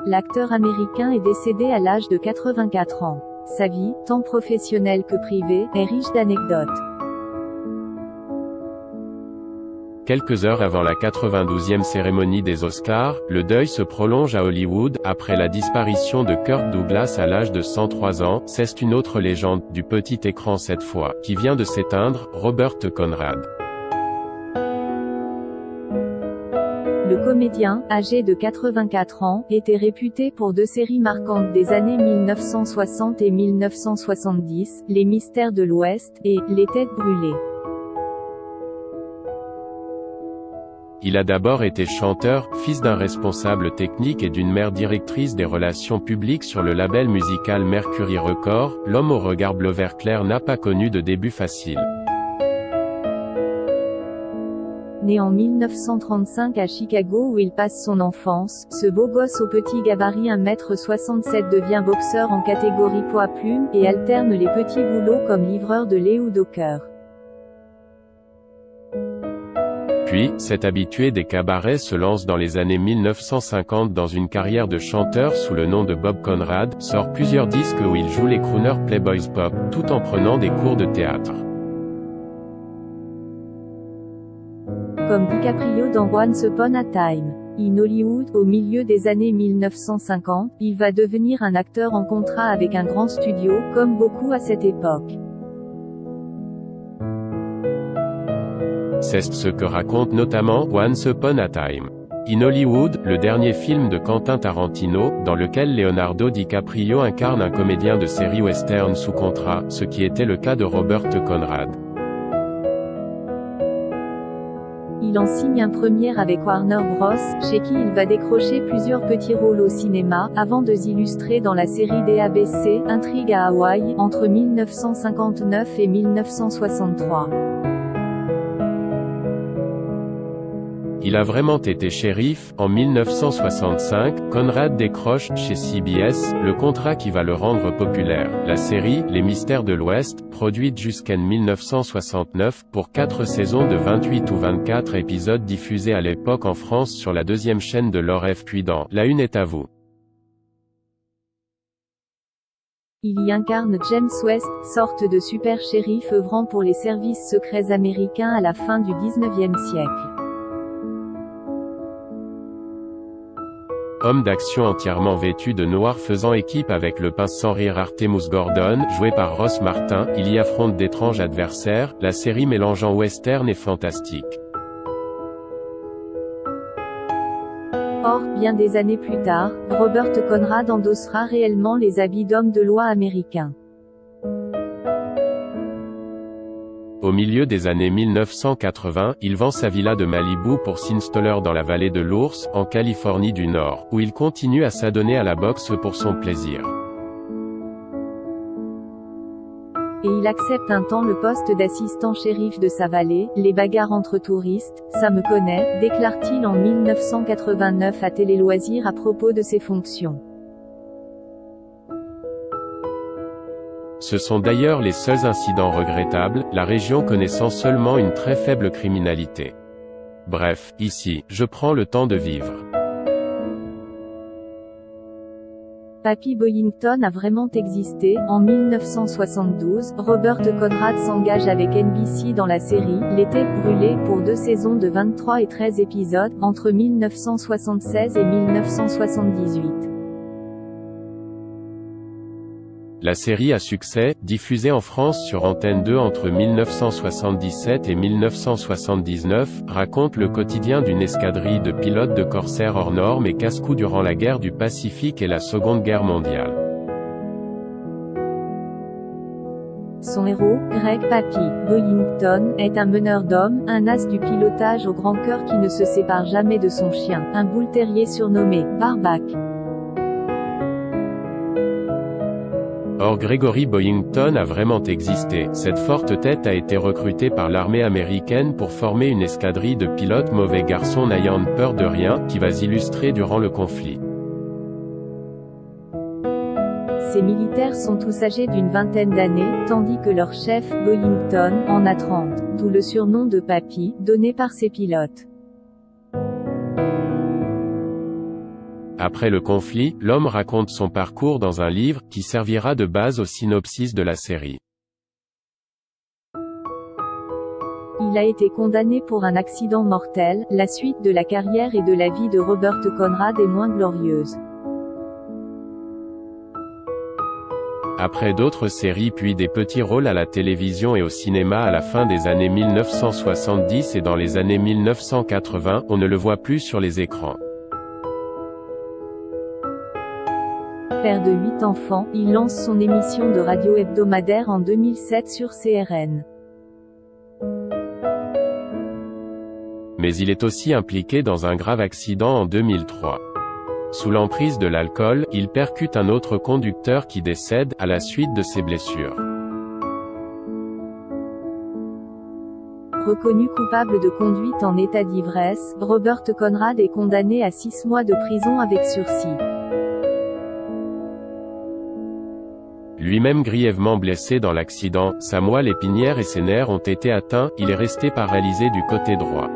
L'acteur américain est décédé à l'âge de 84 ans. Sa vie, tant professionnelle que privée, est riche d'anecdotes. Quelques heures avant la 92e cérémonie des Oscars, le deuil se prolonge à Hollywood. Après la disparition de Kirk Douglas à l'âge de 103 ans, c'est une autre légende, du petit écran cette fois, qui vient de s'éteindre, Robert Conrad. Le comédien, âgé de 84 ans, était réputé pour deux séries marquantes des années 1960 et 1970, Les Mystères de l'Ouest, et Les Têtes brûlées. Il a d'abord été chanteur, fils d'un responsable technique et d'une mère directrice des relations publiques sur le label musical Mercury Records. L'homme au regard bleu vert clair n'a pas connu de début facile. Né en 1935 à Chicago où il passe son enfance, ce beau gosse au petit gabarit 1,67 m devient boxeur en catégorie poids-plume, et alterne les petits boulots comme livreur de lait ou docker. Puis, cet habitué des cabarets se lance dans les années 1950 dans une carrière de chanteur sous le nom de Bob Conrad, sort plusieurs disques où il joue les crooners Playboys Pop, tout en prenant des cours de théâtre. Comme DiCaprio dans Once Upon a Time in Hollywood, au milieu des années 1950, il va devenir un acteur en contrat avec un grand studio, comme beaucoup à cette époque. C'est ce que raconte notamment Once Upon a Time in Hollywood, le dernier film de Quentin Tarantino, dans lequel Leonardo DiCaprio incarne un comédien de série western sous contrat, ce qui était le cas de Robert Conrad. Il en signe un premier avec Warner Bros., chez qui il va décrocher plusieurs petits rôles au cinéma, avant de s'illustrer dans la série des ABC, Intrigue à Hawaï, entre 1959 et 1963. Il a vraiment été shérif. En 1965, Conrad décroche, chez CBS, le contrat qui va le rendre populaire. La série, Les Mystères de l'Ouest, produite jusqu'en 1969, pour 4 saisons de 28 ou 24 épisodes diffusés à l'époque en France sur la deuxième chaîne de Laure F. puis dans La Une est à vous. Il y incarne James West, sorte de super shérif œuvrant pour les services secrets américains à la fin du XIXe siècle. Homme d'action entièrement vêtu de noir faisant équipe avec le pince sans rire Artemus Gordon, joué par Ross Martin, il y affronte d'étranges adversaires, la série mélangeant western et fantastique. Or, bien des années plus tard, Robert Conrad endossera réellement les habits d'homme de loi américain. Au milieu des années 1980, il vend sa villa de Malibu pour s'installer dans la vallée de l'Ours, en Californie du Nord, où il continue à s'adonner à la boxe pour son plaisir. Et il accepte un temps le poste d'assistant shérif de sa vallée. Les bagarres entre touristes, ça me connaît, déclare-t-il en 1989 à Télé Loisirs à propos de ses fonctions. Ce sont d'ailleurs les seuls incidents regrettables, la région connaissant seulement une très faible criminalité. Bref, ici, je prends le temps de vivre. Papy Boyington a vraiment existé. En 1972, Robert Conrad s'engage avec NBC dans la série Les Têtes brûlées pour 2 saisons de 23 et 13 épisodes, entre 1976 et 1978. La série à succès, diffusée en France sur Antenne 2 entre 1977 et 1979, raconte le quotidien d'une escadrille de pilotes de corsaires hors normes et casse-cou durant la guerre du Pacifique et la Seconde Guerre mondiale. Son héros, Greg Papy Boyington, est un meneur d'hommes, un as du pilotage au grand cœur qui ne se sépare jamais de son chien, un bull terrier surnommé Barbac. Or Gregory Boyington a vraiment existé. Cette forte tête a été recrutée par l'armée américaine pour former une escadrille de pilotes mauvais garçons n'ayant peur de rien, qui va s'illustrer durant le conflit. Ces militaires sont tous âgés d'une vingtaine d'années, tandis que leur chef, Boyington, en a 30, d'où le surnom de Papy, donné par ses pilotes. Après le conflit, l'homme raconte son parcours dans un livre, qui servira de base au synopsis de la série. Il a été condamné pour un accident mortel. La suite de la carrière et de la vie de Robert Conrad est moins glorieuse. Après d'autres séries puis des petits rôles à la télévision et au cinéma à la fin des années 1970 et dans les années 1980, on ne le voit plus sur les écrans. Père de 8 enfants, il lance son émission de radio hebdomadaire en 2007 sur CRN. Mais il est aussi impliqué dans un grave accident en 2003. Sous l'emprise de l'alcool, il percute un autre conducteur qui décède, à la suite de ses blessures. Reconnu coupable de conduite en état d'ivresse, Robert Conrad est condamné à 6 mois de prison avec sursis. Lui-même grièvement blessé dans l'accident, sa moelle épinière et ses nerfs ont été atteints, il est resté paralysé du côté droit.